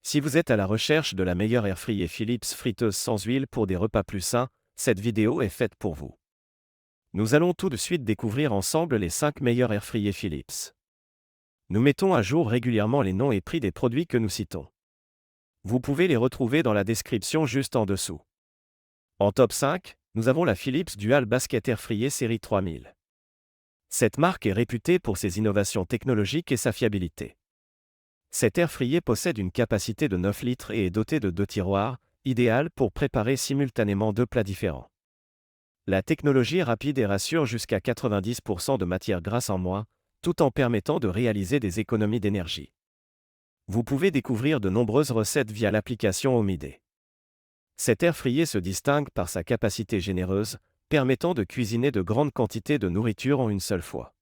Si vous êtes à la recherche de la meilleure airfryer Philips friteuse sans huile pour des repas plus sains, cette vidéo est faite pour vous. Nous allons tout de suite découvrir ensemble les 5 meilleurs airfryers Philips. Nous mettons à jour régulièrement les noms et prix des produits que nous citons. Vous pouvez les retrouver dans la description juste en dessous. En top 5, nous avons la Philips Dual Basket Airfryer série 3000. Cette marque est réputée pour ses innovations technologiques et sa fiabilité. Cet airfryer possède une capacité de 9 litres et est doté de 2 tiroirs, idéal pour préparer simultanément 2 plats différents. La technologie est rapide et rassure jusqu'à 90% de matière grasse en moins, tout en permettant de réaliser des économies d'énergie. Vous pouvez découvrir de nombreuses recettes via l'application HomeID. Cet airfryer se distingue par sa capacité généreuse, permettant de cuisiner de grandes quantités de nourriture en une seule fois.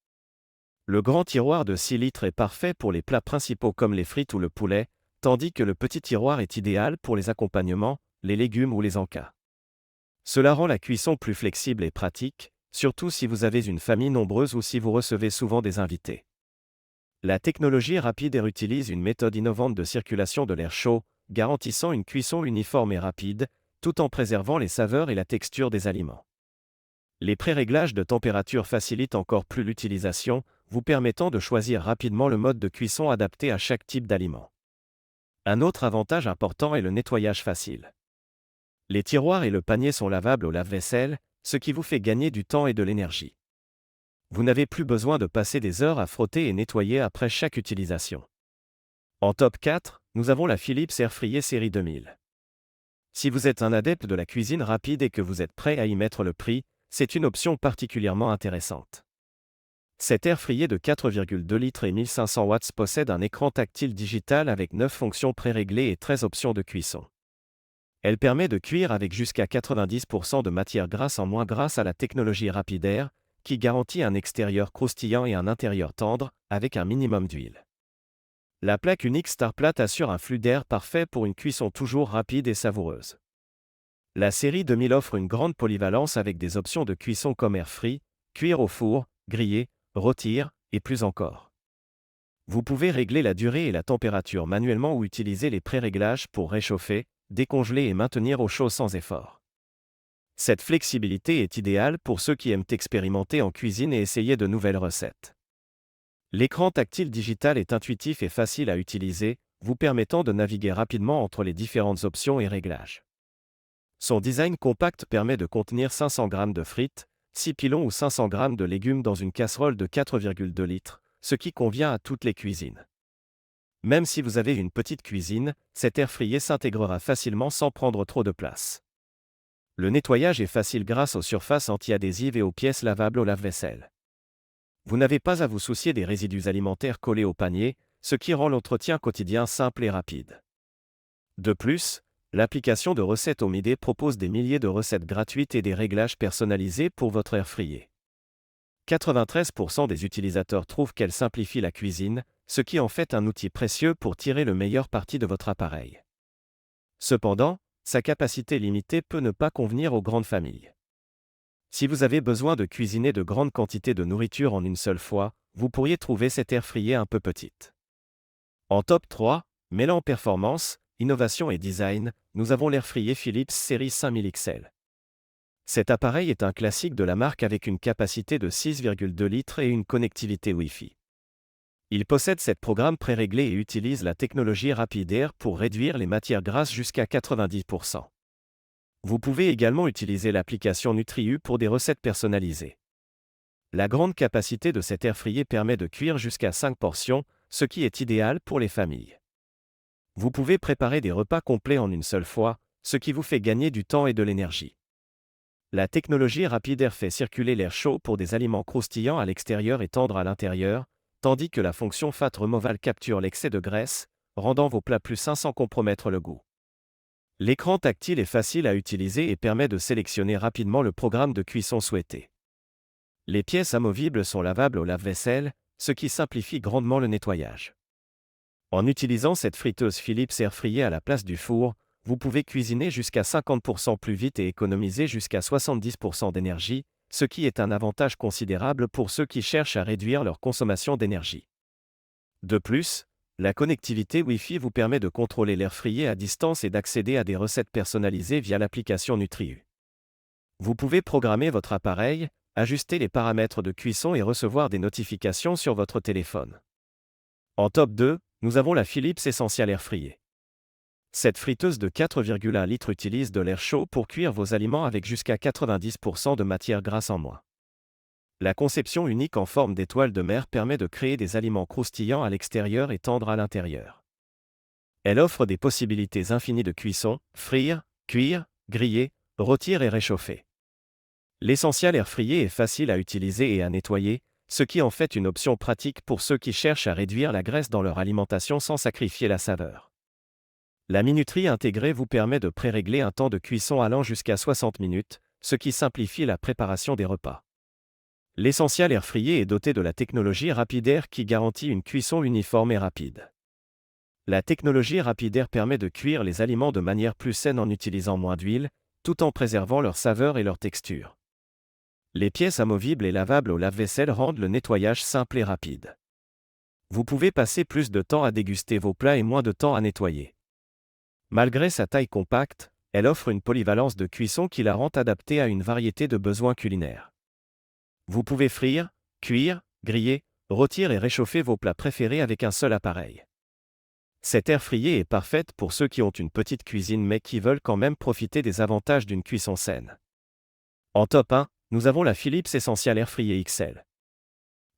Le grand tiroir de 6 litres est parfait pour les plats principaux comme les frites ou le poulet, tandis que le petit tiroir est idéal pour les accompagnements, les légumes ou les encas. Cela rend la cuisson plus flexible et pratique, surtout si vous avez une famille nombreuse ou si vous recevez souvent des invités. La technologie rapide Air utilise une méthode innovante de circulation de l'air chaud, garantissant une cuisson uniforme et rapide, tout en préservant les saveurs et la texture des aliments. Les pré-réglages de température facilitent encore plus l'utilisation, vous permettant de choisir rapidement le mode de cuisson adapté à chaque type d'aliment. Un autre avantage important est le nettoyage facile. Les tiroirs et le panier sont lavables au lave-vaisselle, ce qui vous fait gagner du temps et de l'énergie. Vous n'avez plus besoin de passer des heures à frotter et nettoyer après chaque utilisation. En top 4, nous avons la Philips Airfryer série 2000. Si vous êtes un adepte de la cuisine rapide et que vous êtes prêt à y mettre le prix, c'est une option particulièrement intéressante. Cet airfryer de 4,2 litres et 1500 watts possède un écran tactile digital avec 9 fonctions pré-réglées et 13 options de cuisson. Elle permet de cuire avec jusqu'à 90% de matière grasse en moins grâce à la technologie RapidAir, qui garantit un extérieur croustillant et un intérieur tendre, avec un minimum d'huile. La plaque unique Starplat assure un flux d'air parfait pour une cuisson toujours rapide et savoureuse. La série 2000 offre une grande polyvalence avec des options de cuisson comme air frit, cuire au four, griller, rôtir, et plus encore. Vous pouvez régler la durée et la température manuellement ou utiliser les pré-réglages pour réchauffer, décongeler et maintenir au chaud sans effort. Cette flexibilité est idéale pour ceux qui aiment expérimenter en cuisine et essayer de nouvelles recettes. L'écran tactile digital est intuitif et facile à utiliser, vous permettant de naviguer rapidement entre les différentes options et réglages. Son design compact permet de contenir 500 g de frites, 6 pilons ou 500 g de légumes dans une casserole de 4,2 litres, ce qui convient à toutes les cuisines. Même si vous avez une petite cuisine, cet airfryer s'intégrera facilement sans prendre trop de place. Le nettoyage est facile grâce aux surfaces anti-adhésives et aux pièces lavables au lave-vaisselle. Vous n'avez pas à vous soucier des résidus alimentaires collés au panier, ce qui rend l'entretien quotidien simple et rapide. De plus, l'application de recettes HomeID propose des milliers de recettes gratuites et des réglages personnalisés pour votre airfryer. 93% des utilisateurs trouvent qu'elle simplifie la cuisine, ce qui en fait un outil précieux pour tirer le meilleur parti de votre appareil. Cependant, sa capacité limitée peut ne pas convenir aux grandes familles. Si vous avez besoin de cuisiner de grandes quantités de nourriture en une seule fois, vous pourriez trouver cette airfryer un peu petite. En top 3, mêlant performance, innovation et design, nous avons l'airfryer Philips série 5000 XL. Cet appareil est un classique de la marque avec une capacité de 6,2 litres et une connectivité Wi-Fi. Il possède 7 programmes pré-réglés et utilise la technologie RapidAir pour réduire les matières grasses jusqu'à 90%. Vous pouvez également utiliser l'application NutriU pour des recettes personnalisées. La grande capacité de cet airfryer permet de cuire jusqu'à 5 portions, ce qui est idéal pour les familles. Vous pouvez préparer des repas complets en une seule fois, ce qui vous fait gagner du temps et de l'énergie. La technologie RapidAir fait circuler l'air chaud pour des aliments croustillants à l'extérieur et tendres à l'intérieur, tandis que la fonction Fat Removal capture l'excès de graisse, rendant vos plats plus sains sans compromettre le goût. L'écran tactile est facile à utiliser et permet de sélectionner rapidement le programme de cuisson souhaité. Les pièces amovibles sont lavables au lave-vaisselle, ce qui simplifie grandement le nettoyage. En utilisant cette friteuse Philips Airfryer à la place du four, vous pouvez cuisiner jusqu'à 50% plus vite et économiser jusqu'à 70% d'énergie, ce qui est un avantage considérable pour ceux qui cherchent à réduire leur consommation d'énergie. De plus, La connectivité Wi-Fi vous permet de contrôler l'air fryer à distance et d'accéder à des recettes personnalisées via l'application NutriU. Vous pouvez programmer votre appareil, ajuster les paramètres de cuisson et recevoir des notifications sur votre téléphone. En top 2, nous avons la Philips Essential Air Fryer. Cette friteuse de 4,1 litres utilise de l'air chaud pour cuire vos aliments avec jusqu'à 90% de matière grasse en moins. La conception unique en forme d'étoile de mer permet de créer des aliments croustillants à l'extérieur et tendres à l'intérieur. Elle offre des possibilités infinies de cuisson, frire, cuire, griller, rôtir et réchauffer. L'Essential Air Fryer est facile à utiliser et à nettoyer, ce qui en fait une option pratique pour ceux qui cherchent à réduire la graisse dans leur alimentation sans sacrifier la saveur. La minuterie intégrée vous permet de pré-régler un temps de cuisson allant jusqu'à 60 minutes, ce qui simplifie la préparation des repas. L'Essential Air Fryer est doté de la technologie Rapidair qui garantit une cuisson uniforme et rapide. La technologie Rapidair permet de cuire les aliments de manière plus saine en utilisant moins d'huile, tout en préservant leur saveur et leur texture. Les pièces amovibles et lavables au lave-vaisselle rendent le nettoyage simple et rapide. Vous pouvez passer plus de temps à déguster vos plats et moins de temps à nettoyer. Malgré sa taille compacte, elle offre une polyvalence de cuisson qui la rend adaptée à une variété de besoins culinaires. Vous pouvez frire, cuire, griller, rôtir et réchauffer vos plats préférés avec un seul appareil. Cette air fryer est parfaite pour ceux qui ont une petite cuisine mais qui veulent quand même profiter des avantages d'une cuisson saine. En top 1, nous avons la Philips Essential Air Fryer XL.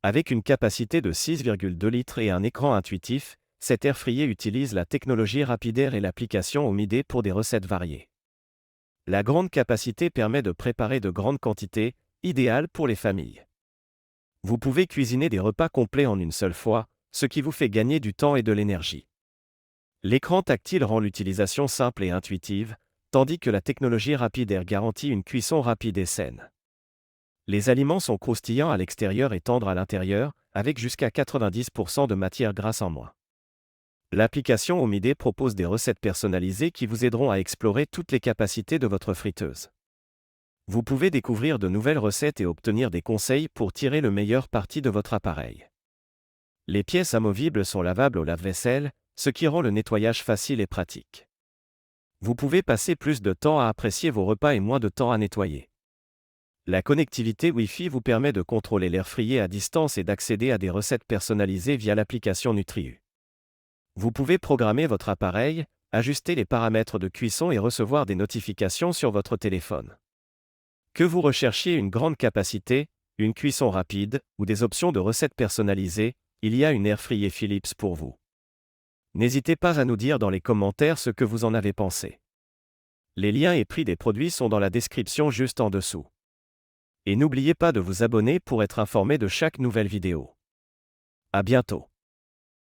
Avec une capacité de 6,2 litres et un écran intuitif, cet air fryer utilise la technologie Rapidair et l'application Omide pour des recettes variées. La grande capacité permet de préparer de grandes quantités, idéales pour les familles. Vous pouvez cuisiner des repas complets en une seule fois, ce qui vous fait gagner du temps et de l'énergie. L'écran tactile rend l'utilisation simple et intuitive, tandis que la technologie Rapidair garantit une cuisson rapide et saine. Les aliments sont croustillants à l'extérieur et tendres à l'intérieur, avec jusqu'à 90% de matière grasse en moins. L'application Omide propose des recettes personnalisées qui vous aideront à explorer toutes les capacités de votre friteuse. Vous pouvez découvrir de nouvelles recettes et obtenir des conseils pour tirer le meilleur parti de votre appareil. Les pièces amovibles sont lavables au lave-vaisselle, ce qui rend le nettoyage facile et pratique. Vous pouvez passer plus de temps à apprécier vos repas et moins de temps à nettoyer. La connectivité Wi-Fi vous permet de contrôler l'air fryer à distance et d'accéder à des recettes personnalisées via l'application NutriU. Vous pouvez programmer votre appareil, ajuster les paramètres de cuisson et recevoir des notifications sur votre téléphone. Que vous recherchiez une grande capacité, une cuisson rapide ou des options de recettes personnalisées, il y a une air fryer Philips pour vous. N'hésitez pas à nous dire dans les commentaires ce que vous en avez pensé. Les liens et prix des produits sont dans la description juste en dessous. Et n'oubliez pas de vous abonner pour être informé de chaque nouvelle vidéo. À bientôt.